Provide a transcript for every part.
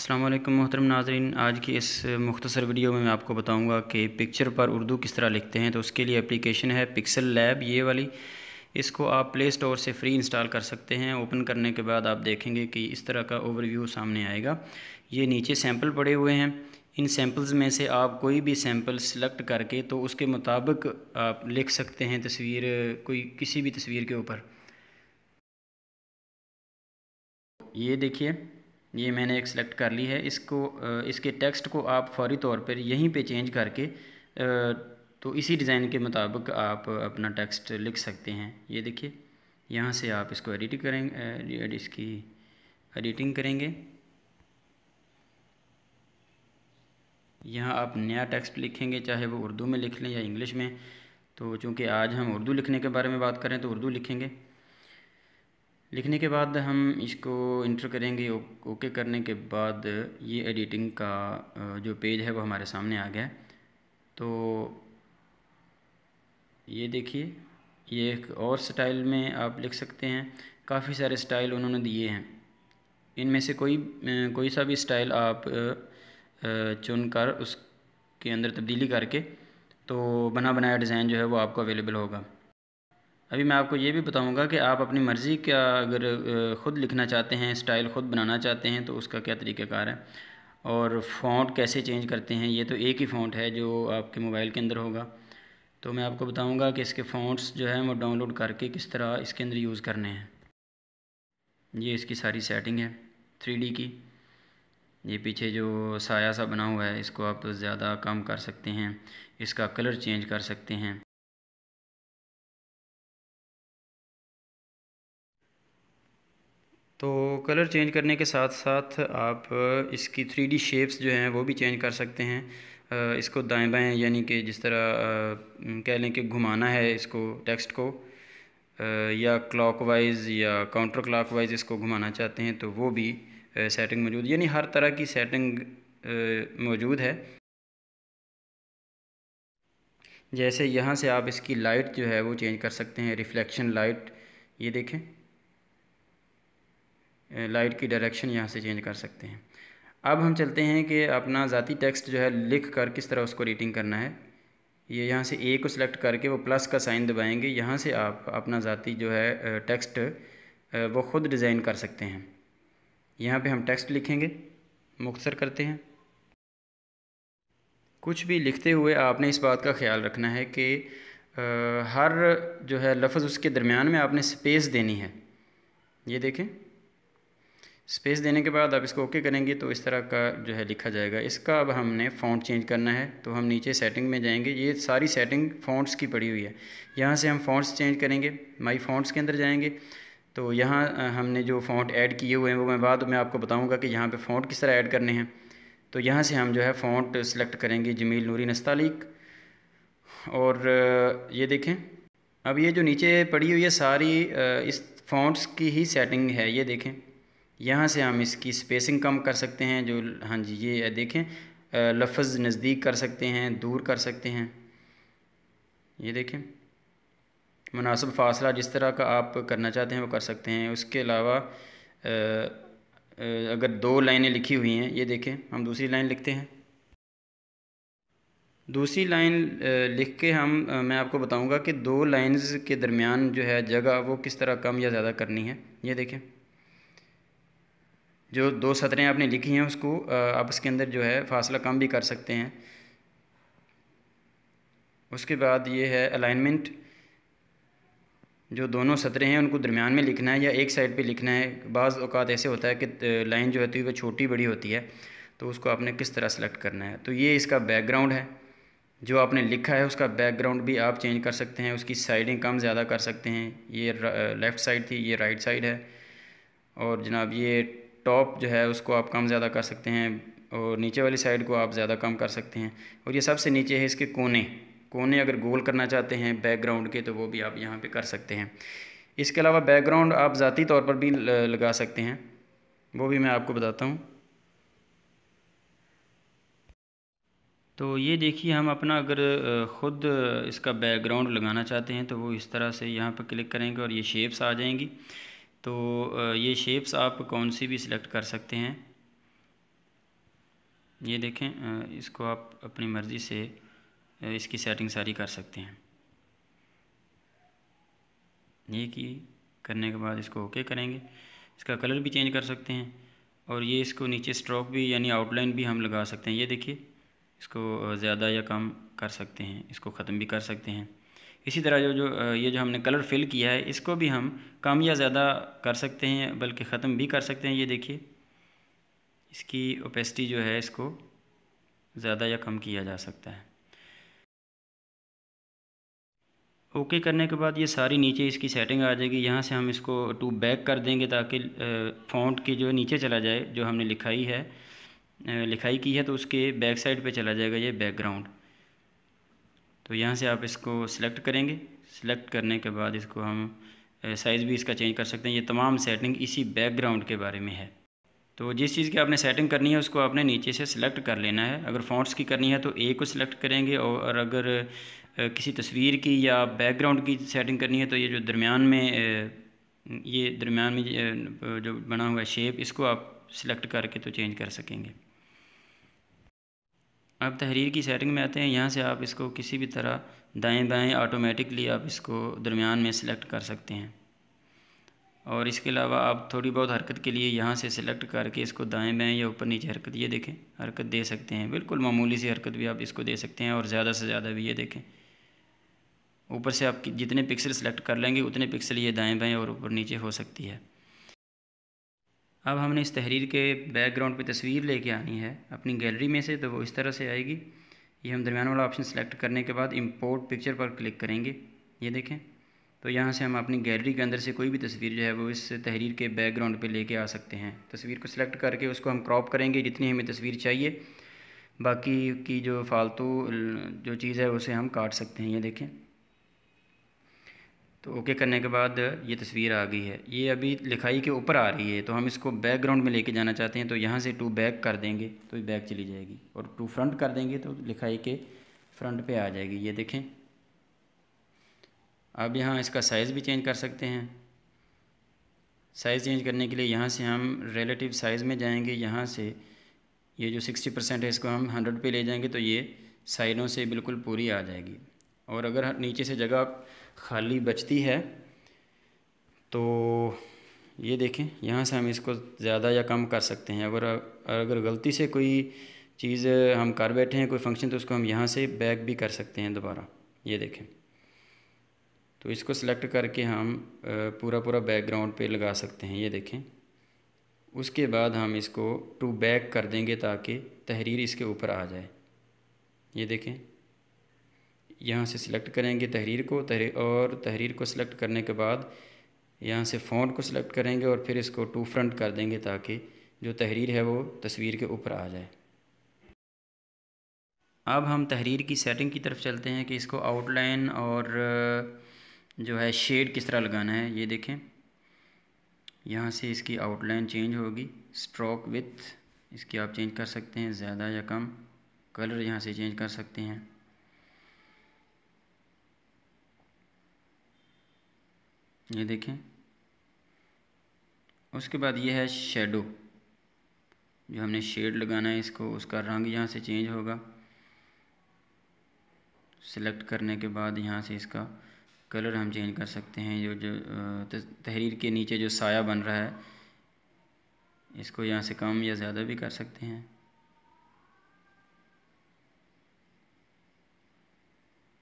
अस्सलाम वालेकुम मोहतरम नाज़रीन। आज की इस मुख्तसर वीडियो में मैं आपको बताऊंगा कि पिक्चर पर उर्दू किस तरह लिखते हैं। तो उसके लिए एप्लीकेशन है पिक्सल लैब, ये वाली। इसको आप प्ले स्टोर से फ्री इंस्टॉल कर सकते हैं। ओपन करने के बाद आप देखेंगे कि इस तरह का ओवरव्यू सामने आएगा। ये नीचे सैंपल पड़े हुए हैं। इन सैंपल्स में से आप कोई भी सैंपल सेलेक्ट करके तो उसके मुताबिक आप लिख सकते हैं तस्वीर, कोई किसी भी तस्वीर के ऊपर। ये देखिए, ये मैंने एक सेलेक्ट कर ली है। इसके टेक्स्ट को आप फौरी तौर पर यहीं पे चेंज करके तो इसी डिज़ाइन के मुताबिक आप अपना टेक्स्ट लिख सकते हैं। ये देखिए, यहाँ से आप इसको एडिट करेंगे, इसकी एडिटिंग करेंगे। यहाँ आप नया टेक्स्ट लिखेंगे, चाहे वो उर्दू में लिख लें या इंग्लिश में। तो चूँकि आज हम उर्दू लिखने के बारे में बात करें तो उर्दू लिखेंगे। लिखने के बाद हम इसको इंटर करेंगे। ओके करने के बाद ये एडिटिंग का जो पेज है वो हमारे सामने आ गया है। तो ये देखिए, ये एक और स्टाइल में आप लिख सकते हैं। काफ़ी सारे स्टाइल उन्होंने दिए हैं। इनमें से कोई सा भी स्टाइल आप चुनकर उसके अंदर तब्दीली करके तो बना बनाया डिज़ाइन जो है वो आपको अवेलेबल होगा। अभी मैं आपको ये भी बताऊंगा कि आप अपनी मर्ज़ी का अगर ख़ुद लिखना चाहते हैं, स्टाइल ख़ुद बनाना चाहते हैं तो उसका क्या तरीक़ाकार है और फ़ॉन्ट कैसे चेंज करते हैं। ये तो एक ही फ़ॉन्ट है जो आपके मोबाइल के अंदर होगा। तो मैं आपको बताऊंगा कि इसके फ़ॉन्ट्स जो हैं वो डाउनलोड करके किस तरह इसके अंदर यूज़ करने हैं। ये इसकी सारी सेटिंग है 3D की। ये पीछे जो साया सा बना हुआ है इसको आप ज़्यादा कम कर सकते हैं, इसका कलर चेंज कर सकते हैं। तो कलर चेंज करने के साथ साथ आप इसकी 3D शेप्स जो हैं वो भी चेंज कर सकते हैं। इसको दाएं बाएं, यानी कि जिस तरह कह लें कि घुमाना है इसको टेक्स्ट को, या क्लॉकवाइज़ या काउंटर क्लॉकवाइज़ इसको घुमाना चाहते हैं तो वो भी सेटिंग मौजूद, यानी हर तरह की सेटिंग मौजूद है। जैसे यहाँ से आप इसकी लाइट जो है वो चेंज कर सकते हैं, रिफ्लेक्शन लाइट। ये देखें, लाइट की डायरेक्शन यहाँ से चेंज कर सकते हैं। अब हम चलते हैं कि अपना ज़ाती टेक्स्ट जो है लिख कर किस तरह उसको रीडिंग करना है। ये यहाँ से ए को सिलेक्ट करके वो प्लस का साइन दबाएंगे। यहाँ से आप अपना ज़ाती जो है टेक्स्ट वो ख़ुद डिज़ाइन कर सकते हैं। यहाँ पे हम टेक्स्ट लिखेंगे, मुख्तसर करते हैं। कुछ भी लिखते हुए आपने इस बात का ख्याल रखना है कि हर जो है लफ्ज़ उसके दरमियान में आपने स्पेस देनी है। ये देखें, स्पेस देने के बाद आप इसको ओके करेंगे तो इस तरह का जो है लिखा जाएगा। इसका अब हमने फ़ॉन्ट चेंज करना है तो हम नीचे सेटिंग में जाएंगे। ये सारी सेटिंग फ़ॉन्ट्स की पड़ी हुई है। यहाँ से हम फ़ॉन्ट्स चेंज करेंगे, माई फ़ॉन्ट्स के अंदर जाएंगे। तो यहाँ हमने जो फ़ॉन्ट ऐड किए हुए हैं वो मैं बाद में आपको बताऊँगा कि यहाँ पर फ़ॉन्ट किस तरह ऐड करने हैं। तो यहाँ से हम जो है फ़ॉन्ट सेलेक्ट करेंगे जमील नूरी नस्तालिक। और ये देखें, अब ये जो नीचे पड़ी हुई है सारी इस फ़ॉन्ट्स की ही सेटिंग है। ये देखें, यहाँ से हम इसकी स्पेसिंग कम कर सकते हैं। जो हाँ जी, ये देखें, लफ्ज़ नज़दीक कर सकते हैं, दूर कर सकते हैं। ये देखें, मुनासिब फ़ासला जिस तरह का आप करना चाहते हैं वो कर सकते हैं। उसके अलावा अगर दो लाइनें लिखी हुई हैं, ये देखें, हम दूसरी लाइन लिखते हैं। दूसरी लाइन लिख के मैं आपको बताऊंगा कि दो लाइंस के दरमियान जो है जगह वो किस तरह कम या ज़्यादा करनी है। ये देखें, जो दो सतरें आपने लिखी हैं उसको आप इसके अंदर जो है फासला कम भी कर सकते हैं। उसके बाद ये है अलाइनमेंट। जो दोनों सतरें हैं उनको दरमियान में लिखना है या एक साइड पे लिखना है। बाज़ औक़ात ऐसे होता है कि लाइन जो होती है वो छोटी बड़ी होती है, तो उसको आपने किस तरह सेलेक्ट करना है। तो ये इसका बैकग्राउंड है, जो आपने लिखा है उसका बैकग्राउंड भी आप चेंज कर सकते हैं। उसकी साइडें कम ज़्यादा कर सकते हैं। ये लेफ़्ट साइड थी, ये राइट साइड है। और जनाब ये टॉप जो है उसको आप कम ज़्यादा कर सकते हैं और नीचे वाली साइड को आप ज़्यादा कम कर सकते हैं। और ये सबसे नीचे है इसके कोने अगर गोल करना चाहते हैं बैकग्राउंड के तो वो भी आप यहाँ पे कर सकते हैं। इसके अलावा बैकग्राउंड आप ज़ाती तौर पर भी लगा सकते हैं, वो भी मैं आपको बताता हूँ। तो ये देखिए, हम अपना अगर ख़ुद इसका बैकग्राउंड लगाना चाहते हैं तो वो इस तरह से यहाँ पर क्लिक करेंगे और ये शेप्स आ जाएंगी। तो ये शेप्स आप कौन सी भी सिलेक्ट कर सकते हैं। ये देखें, इसको आप अपनी मर्ज़ी से इसकी सेटिंग सारी कर सकते हैं। ये की करने के बाद इसको ओके करेंगे। इसका कलर भी चेंज कर सकते हैं और ये इसको नीचे स्ट्रोक भी यानी आउटलाइन भी हम लगा सकते हैं। ये देखिए, इसको ज़्यादा या कम कर सकते हैं, इसको ख़त्म भी कर सकते हैं। इसी तरह ये जो हमने कलर फिल किया है इसको भी हम कम या ज़्यादा कर सकते हैं, बल्कि ख़त्म भी कर सकते हैं। ये देखिए, इसकी ओपेसिटी जो है इसको ज़्यादा या कम किया जा सकता है। ओके करने के बाद ये सारी नीचे इसकी सेटिंग आ जाएगी। यहाँ से हम इसको टू बैक कर देंगे ताकि फ़ॉन्ट की जो नीचे चला जाए, जो हमने लिखाई की है तो उसके बैक साइड पे चला जाएगा ये बैकग्राउंड। तो यहाँ से आप इसको सिलेक्ट करेंगे। सिलेक्ट करने के बाद इसको हम साइज़ भी इसका चेंज कर सकते हैं। ये तमाम सेटिंग इसी बैकग्राउंड के बारे में है। तो जिस चीज़ की आपने सेटिंग करनी है उसको आपने नीचे से सिलेक्ट कर लेना है। अगर फ़ॉन्ट्स की करनी है तो ए को सिलेक्ट करेंगे, और अगर किसी तस्वीर की या बैकग्राउंड की सेटिंग करनी है तो ये जो दरमियान में जो बना हुआ है शेप, इसको आप सिलेक्ट करके तो चेंज कर सकेंगे। अब तहरीर की सेटिंग में आते हैं। यहाँ से आप इसको किसी भी तरह दाएं बाएं ऑटोमेटिकली आप इसको दरमियान में सिलेक्ट कर सकते हैं, और इसके अलावा आप थोड़ी बहुत हरकत के लिए यहाँ से सिलेक्ट करके इसको दाएं बाएं या ऊपर नीचे हरकत, ये देखें, हरकत दे सकते हैं। बिल्कुल मामूली सी हरकत भी आप इसको दे सकते हैं, और ज़्यादा से ज़्यादा भी। ये देखें, ऊपर से आप जितने पिक्सल सेलेक्ट कर लेंगे उतने पिक्सल ये दाएं बाएं और ऊपर नीचे हो सकती है। अब हमने इस तहरीर के बैकग्राउंड पे तस्वीर लेके आनी है अपनी गैलरी में से, तो वो इस तरह से आएगी। ये हम दरमियान वाला ऑप्शन सेलेक्ट करने के बाद इंपोर्ट पिक्चर पर क्लिक करेंगे। ये देखें, तो यहाँ से हम अपनी गैलरी के अंदर से कोई भी तस्वीर जो है वो इस तहरीर के बैकग्राउंड पे लेके आ सकते हैं। तस्वीर को सिलेक्ट करके उसको हम क्रॉप करेंगे जितनी हमें तस्वीर चाहिए। बाकी की जो फालतू जो चीज़ है उसे हम काट सकते हैं। ये देखें, तो ओके करने के बाद ये तस्वीर आ गई है। ये अभी लिखाई के ऊपर आ रही है, तो हम इसको बैकग्राउंड में लेके जाना चाहते हैं, तो यहाँ से टू बैक कर देंगे तो ये बैक चली जाएगी, और टू फ्रंट कर देंगे तो लिखाई के फ्रंट पे आ जाएगी। ये देखें, अब यहाँ इसका साइज़ भी चेंज कर सकते हैं। साइज़ चेंज करने के लिए यहाँ से हम रिलेटिव साइज़ में जाएंगे। यहाँ से ये जो 60% है इसको हम 100 पे ले जाएंगे, तो ये साइडों से बिल्कुल पूरी आ जाएगी। और अगर नीचे से जगह खाली बचती है तो ये देखें, यहाँ से हम इसको ज़्यादा या कम कर सकते हैं। अगर गलती से कोई चीज़ हम कर बैठे हैं, कोई फंक्शन, तो उसको हम यहाँ से बैक भी कर सकते हैं दोबारा। ये देखें, तो इसको सिलेक्ट करके हम पूरा बैकग्राउंड पे लगा सकते हैं। ये देखें, उसके बाद हम इसको टू बैक कर देंगे ताकि तहरीर इसके ऊपर आ जाए। ये देखें, यहाँ से सिलेक्ट करेंगे तहरीर को, और तहरीर को सिलेक्ट करने के बाद यहाँ से फ़ॉन्ट को सिलेक्ट करेंगे और फिर इसको टू फ्रंट कर देंगे ताकि जो तहरीर है वो तस्वीर के ऊपर आ जाए। अब हम तहरीर की सेटिंग की तरफ चलते हैं कि इसको आउटलाइन और जो है शेड किस तरह लगाना है। ये देखें, यहाँ से इसकी आउटलाइन चेंज होगी। स्ट्रोक विड्थ इसकी आप चेंज कर सकते हैं, ज़्यादा या कम। कलर यहाँ से चेंज कर सकते हैं। ये देखें, उसके बाद ये है शेडो, जो हमने शेड लगाना है इसको, उसका रंग यहाँ से चेंज होगा। सिलेक्ट करने के बाद यहाँ से इसका कलर हम चेंज कर सकते हैं। जो तहरीर के नीचे जो साया बन रहा है इसको यहाँ से कम या ज़्यादा भी कर सकते हैं।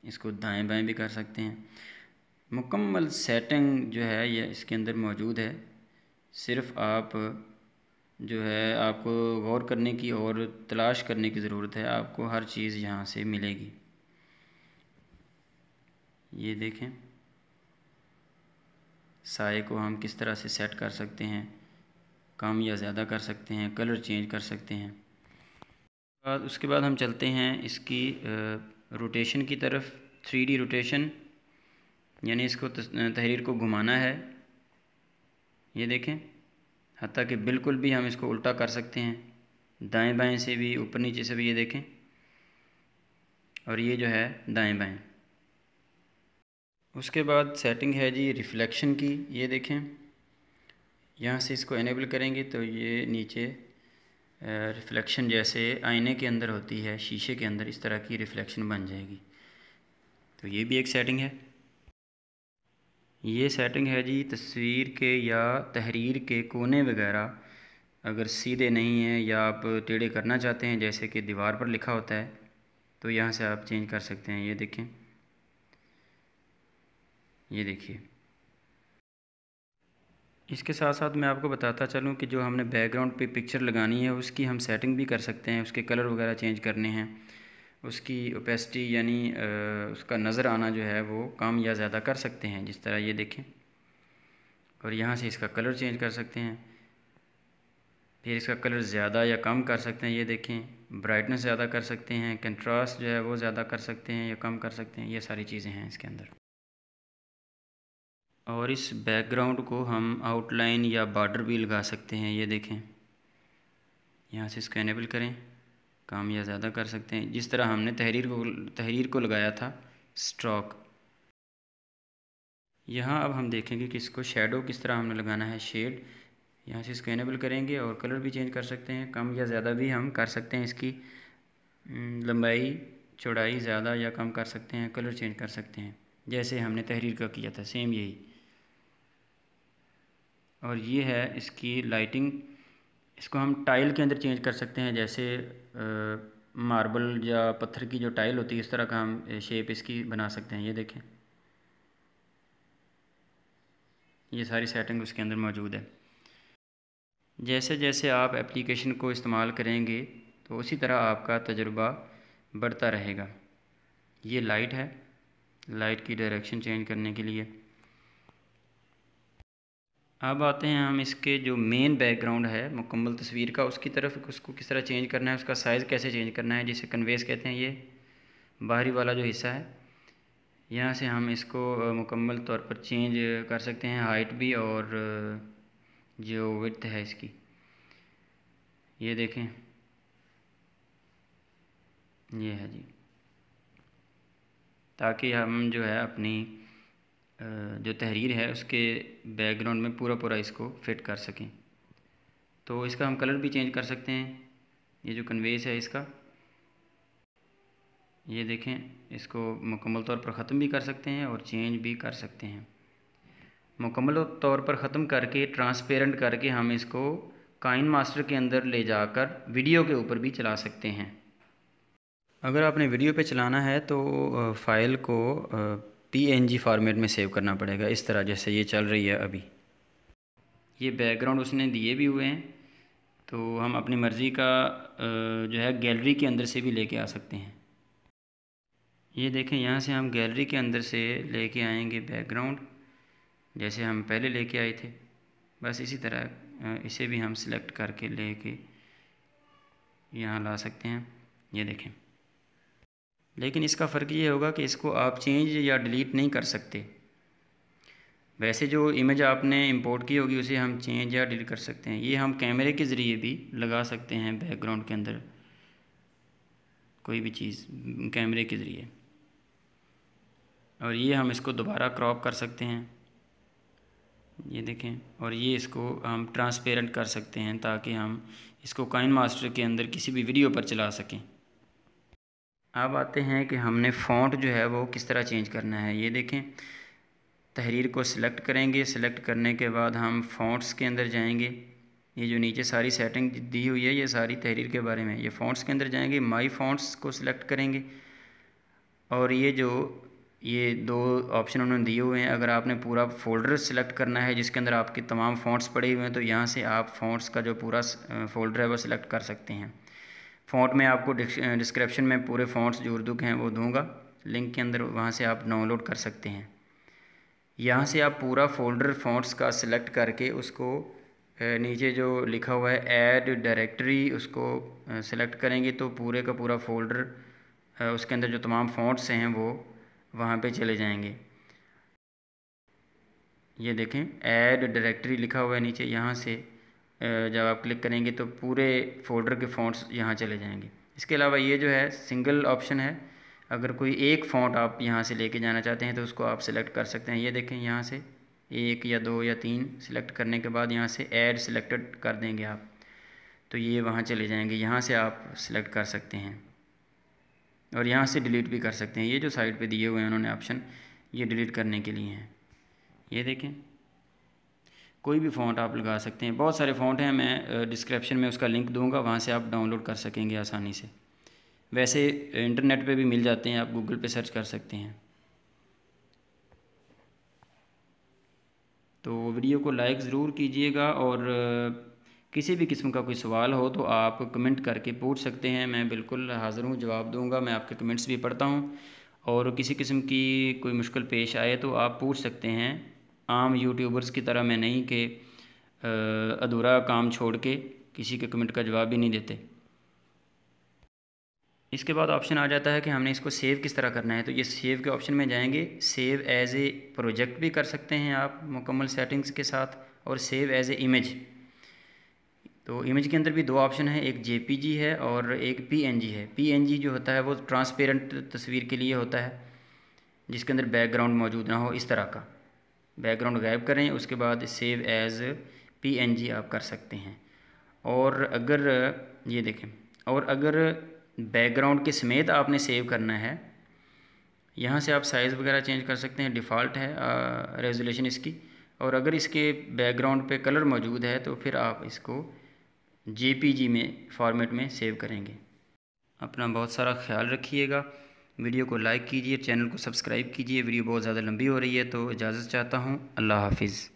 इसको दाएं बाएं भी कर सकते हैं। मुकम्मल सेटिंग जो है ये इसके अंदर मौजूद है। सिर्फ़ आप जो है आपको गौर करने की और तलाश करने की ज़रूरत है, आपको हर चीज़ यहाँ से मिलेगी। ये देखें, साए को हम किस तरह से सेट कर सकते हैं, कम या ज़्यादा कर सकते हैं, कलर चेंज कर सकते हैं। उसके बाद हम चलते हैं इसकी रोटेशन की तरफ। 3D रोटेशन, यानी इसको तहरीर को घुमाना है। ये देखें, हत्ता कि बिल्कुल भी हम इसको उल्टा कर सकते हैं, दाएं बाएं से भी, ऊपर नीचे से भी। ये देखें, और ये जो है दाएं बाएं। उसके बाद सेटिंग है जी रिफ्लेक्शन की। ये देखें, यहाँ से इसको इनेबल करेंगे तो ये नीचे रिफ़्लेक्शन जैसे आईने के अंदर होती है, शीशे के अंदर इस तरह की रिफ़्लेक्शन बन जाएगी। तो ये भी एक सेटिंग है। ये सेटिंग है जी तस्वीर के या तहरीर के कोने वगैरह अगर सीधे नहीं हैं या आप टेढ़े करना चाहते हैं, जैसे कि दीवार पर लिखा होता है, तो यहाँ से आप चेंज कर सकते हैं। ये देखें, ये देखिए। इसके साथ साथ मैं आपको बताता चलूँ कि जो हमने बैकग्राउंड पे पिक्चर लगानी है उसकी हम सेटिंग भी कर सकते हैं, उसके कलर वगैरह चेंज करने हैं, उसकी ओपेसिटी यानी उसका नज़र आना जो है वो कम या ज़्यादा कर सकते हैं, जिस तरह ये देखें। और यहाँ से इसका कलर चेंज कर सकते हैं, फिर इसका कलर ज़्यादा या कम कर सकते हैं। ये देखें, ब्राइटनेस ज़्यादा कर सकते हैं, कंट्रास्ट जो है वो ज़्यादा कर सकते हैं या कम कर सकते हैं, ये सारी चीज़ें हैं इसके अंदर। और इस बैकग्राउंड को हम आउटलाइन या बॉर्डर भी लगा सकते हैं। ये देखें, यहाँ से इसको इनेबल करें, कम या ज़्यादा कर सकते हैं, जिस तरह हमने तहरीर को लगाया था स्ट्रोक। यहाँ अब हम देखेंगे कि इसको शेडो किस तरह हमने लगाना है, शेड। यहाँ से इसको इनेबल करेंगे और कलर भी चेंज कर सकते हैं, कम या ज़्यादा भी हम कर सकते हैं, इसकी लंबाई चौड़ाई ज़्यादा या कम कर सकते हैं, कलर चेंज कर सकते हैं, जैसे हमने तहरीर का किया था सेम यही। और ये है इसकी लाइटिंग, इसको हम टाइल के अंदर चेंज कर सकते हैं, जैसे मार्बल या पत्थर की जो टाइल होती है इस तरह का हम शेप इसकी बना सकते हैं। ये देखें, ये सारी सेटिंग उसके अंदर मौजूद है। जैसे जैसे आप एप्लीकेशन को इस्तेमाल करेंगे तो उसी तरह आपका तजुर्बा बढ़ता रहेगा। ये लाइट है, लाइट की डायरेक्शन चेंज करने के लिए। अब आते हैं हम इसके जो मेन बैकग्राउंड है मुकम्मल तस्वीर का, उसकी तरफ उसको किस तरह चेंज करना है, उसका साइज़ कैसे चेंज करना है, जिसे कन्वेस कहते हैं। ये बाहरी वाला जो हिस्सा है, यहाँ से हम इसको मुकम्मल तौर पर चेंज कर सकते हैं, हाइट भी और जो विड्थ है इसकी। ये देखें, ये है जी, ताकि हम जो है अपनी जो तहरीर है उसके बैकग्राउंड में पूरा पूरा इसको फिट कर सकें। तो इसका हम कलर भी चेंज कर सकते हैं, ये जो कन्वेस है इसका, ये देखें, इसको मुकम्मल तौर पर ख़त्म भी कर सकते हैं और चेंज भी कर सकते हैं। मुकम्मल तौर पर ख़त्म करके ट्रांसपेरेंट करके हम इसको काइन मास्टर के अंदर ले जाकर वीडियो के ऊपर भी चला सकते हैं। अगर आपने वीडियो पे चलाना है तो फ़ाइल को PNG फॉर्मेट में सेव करना पड़ेगा, इस तरह जैसे ये चल रही है अभी। ये बैकग्राउंड उसने दिए भी हुए हैं, तो हम अपनी मर्ज़ी का जो है गैलरी के अंदर से भी लेके आ सकते हैं। ये देखें, यहाँ से हम गैलरी के अंदर से लेके आएंगे बैकग्राउंड, जैसे हम पहले लेके आए थे, बस इसी तरह इसे भी हम सिलेक्ट करके लेके यहाँ ला सकते हैं। ये देखें, लेकिन इसका फ़र्क ये होगा कि इसको आप चेंज या डिलीट नहीं कर सकते। वैसे जो इमेज आपने इंपोर्ट की होगी उसे हम चेंज या डिलीट कर सकते हैं। ये हम कैमरे के ज़रिए भी लगा सकते हैं बैकग्राउंड के अंदर कोई भी चीज़ कैमरे के ज़रिए, और ये हम इसको दोबारा क्रॉप कर सकते हैं। ये देखें, और ये इसको हम ट्रांसपेरेंट कर सकते हैं ताकि हम इसको काइन मास्टर के अंदर किसी भी वीडियो पर चला सकें। अब आते हैं कि हमने फ़ॉन्ट जो है वो किस तरह चेंज करना है। ये देखें, तहरीर को सिलेक्ट करेंगे, सिलेक्ट करने के बाद हम फ़ॉन्ट्स के अंदर जाएंगे। ये जो नीचे सारी सेटिंग दी हुई है ये सारी तहरीर के बारे में। ये फ़ॉन्ट्स के अंदर जाएंगे, माई फ़ॉन्ट्स को सिलेक्ट करेंगे, और ये दो ऑप्शन उन्होंने दिए हुए हैं। अगर आपने पूरा फ़ोल्डर सिलेक्ट करना है जिसके अंदर आपके तमाम फ़ॉन्ट्स पड़े हुए हैं, तो यहाँ से आप फ़ॉन्ट्स का जो पूरा फ़ोल्डर है वो सिलेक्ट कर सकते हैं। फ़ॉन्ट में आपको डिस्क्रिप्शन में पूरे फ़ॉन्ट्स जो उर्दू के हैं वो दूंगा लिंक के अंदर, वहाँ से आप डाउनलोड कर सकते हैं। यहाँ से आप पूरा फ़ोल्डर फ़ॉन्ट्स का सिलेक्ट करके उसको नीचे जो लिखा हुआ है ऐड डायरेक्टरी, उसको सिलेक्ट करेंगे तो पूरे का पूरा फ़ोल्डर उसके अंदर जो तमाम फ़ॉन्ट्स हैं वो वहाँ पे चले जाएंगे। ये देखें, ऐड डायरेक्टरी लिखा हुआ है नीचे, यहाँ से जब आप क्लिक करेंगे तो पूरे फ़ोल्डर के फ़ॉन्ट्स यहाँ चले जाएंगे। इसके अलावा ये जो है सिंगल ऑप्शन है, अगर कोई एक फ़ॉन्ट आप यहाँ से लेके जाना चाहते हैं तो उसको आप सिलेक्ट कर सकते हैं। ये देखें, यहाँ से 1 या 2 या 3 सिलेक्ट करने के बाद यहाँ से ऐड सिलेक्टेड कर देंगे आप, तो ये वहाँ चले जाएंगे। यहाँ से आप सिलेक्ट कर सकते हैं और यहाँ से डिलीट भी कर सकते हैं। ये जो साइड पे दिए हुए हैं उन्होंने ऑप्शन, ये डिलीट करने के लिए हैं। ये देखें, कोई भी फ़ॉन्ट आप लगा सकते हैं। बहुत सारे फ़ॉन्ट हैं, मैं डिस्क्रिप्शन में उसका लिंक दूंगा, वहाँ से आप डाउनलोड कर सकेंगे आसानी से। वैसे इंटरनेट पे भी मिल जाते हैं, आप गूगल पे सर्च कर सकते हैं। तो वीडियो को लाइक ज़रूर कीजिएगा, और किसी भी किस्म का कोई सवाल हो तो आप कमेंट करके पूछ सकते हैं। मैं बिल्कुल हाज़िर हूँ, जवाब दूंगा। मैं आपके कमेंट्स भी पढ़ता हूँ, और किसी किस्म की कोई मुश्किल पेश आए तो आप पूछ सकते हैं। आम यूट्यूबर्स की तरह मैं नहीं कि अधूरा काम छोड़ के किसी के कमेंट का जवाब भी नहीं देते। इसके बाद ऑप्शन आ जाता है कि हमने इसको सेव किस तरह करना है। तो ये सेव के ऑप्शन में जाएंगे। सेव एज ए प्रोजेक्ट भी कर सकते हैं आप मुकम्मल सेटिंग्स के साथ, और सेव एज ए इमेज। तो इमेज के अंदर भी दो ऑप्शन है, एक जेपीजी है और एक पीएनजी है। पीएनजी जो होता है वो ट्रांसपेरेंट तस्वीर के लिए होता है, जिसके अंदर बैकग्राउंड मौजूद ना हो, इस तरह का। बैकग्राउंड गायब करें, उसके बाद सेव एज़ पीएनजी आप कर सकते हैं। और अगर ये देखें, और अगर बैकग्राउंड के समेत आपने सेव करना है, यहाँ से आप साइज़ वगैरह चेंज कर सकते हैं, डिफ़ॉल्ट है रेजोल्यूशन इसकी। और अगर इसके बैकग्राउंड पे कलर मौजूद है तो फिर आप इसको जेपीजी में फॉर्मेट में सेव करेंगे। अपना बहुत सारा ख्याल रखिएगा। वीडियो को लाइक कीजिए, चैनल को सब्सक्राइब कीजिए। वीडियो बहुत ज़्यादा लंबी हो रही है तो इजाज़त चाहता हूँ। अल्लाह हाफिज़।